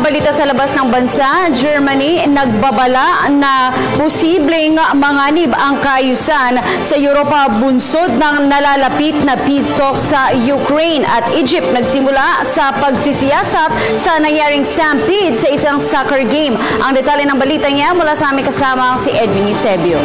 balita sa labas ng bansa, Germany nagbabala na posibleng manganib ang kaayusan sa Europa bunsod ng nalalapit na peace talk sa Ukraine, at Egypt nagsimula sa pagsisiyasat sa nangyaring stampede sa isang soccer game. Ang detalye ng balita niya mula sa aming kasama si Edwin Eusebio.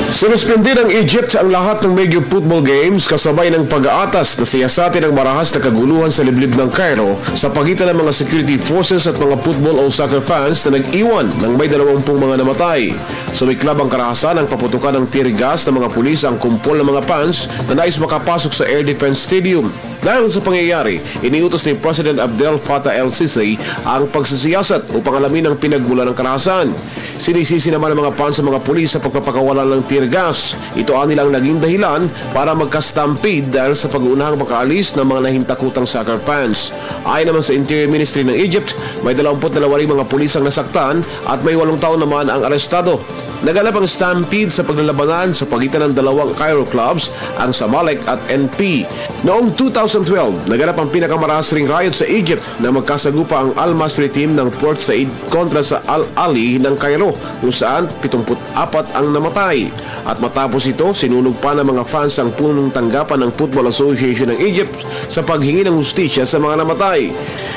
Sinuspindi ng Egypt ang lahat ng major football games kasabay ng pag-aatas na siyasatin ng marahas na kaguluhan sa liblib ng Cairo sa pagitan ng mga security forces at mga football o soccer fans na nag-iwan ng may 20 mga namatay. Sumiklab ang karahasan ng paputukan ng tear gas ng mga pulis ang kumpol ng mga fans na nais makapasok sa Air Defense Stadium. Dahil sa pangyayari, iniutos ni President Abdel Fattah el-Sisi ang pagsisiyasat upang alamin ang pinagmula ng karahasan. Sinisisi naman ng mga fans sa mga pulis sa pagpapakawalan ng tear gas. Ito ang nilang naging dahilan para magka-stampede dahil sa pag-uunahang makaalis ng mga nahintakutang soccer fans. Ayon naman sa Interior Ministry ng Egypt, may 22 mga pulis ang nasaktan at may 8 taon naman ang arestado. Naganap ang stampede sa paglalabanan sa pagitan ng dalawang Cairo clubs, ang Zamalek at NP. Noong 2012, naganap ang pinakamarahas ring riot sa Egypt na magkasagupa ang Al-Masri team ng Port Said kontra sa Al-Ali ng Cairo, kung saan 74 ang namatay. At matapos ito, sinunog pa ng mga fans ang punong tanggapan ng Football Association ng Egypt sa paghingi ng hustisya sa mga namatay.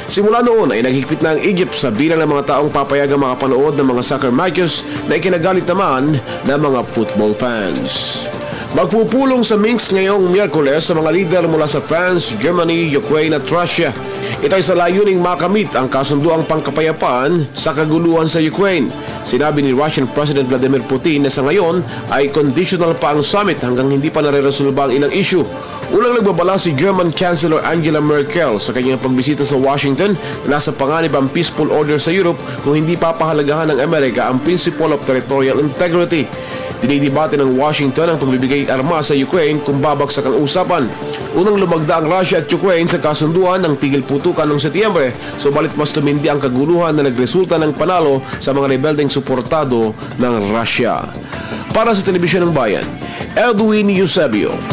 Simula noon ay naghigpit na ang Egypt sa bilang ng mga taong papayagang makapanood ng mga soccer matches na ikinagalit naman ng mga football fans. Magpupulong sa Minsk ngayong Miyerkules sa mga lider mula sa France, Germany, Ukraine at Russia. Ito ay sa layuning makamit ang kasunduang pangkapayapaan sa kaguluhan sa Ukraine. Sinabi ni Russian President Vladimir Putin na sa ngayon ay conditional pa ang summit hanggang hindi pa nare-resolba ang ilang issue. Unang nagbabala si German Chancellor Angela Merkel sa kanyang pagbisita sa Washington na nasa panganib ang peaceful order sa Europe kung hindi papahalagahan ng Amerika ang principle of territorial integrity. Dinidebate ng Washington ang pagbibigay armas sa Ukraine kung babagsak ang usapan. Unang lumagda ang Russia at Ukraine sa kasunduan ng tigil putukan noong Setyembre, subalit mas tumindi ang kaguluhan na nagresulta ng panalo sa mga rebeldeng suportado ng Russia. Para sa Telebisyon ng Bayan, Edwin Eusebio.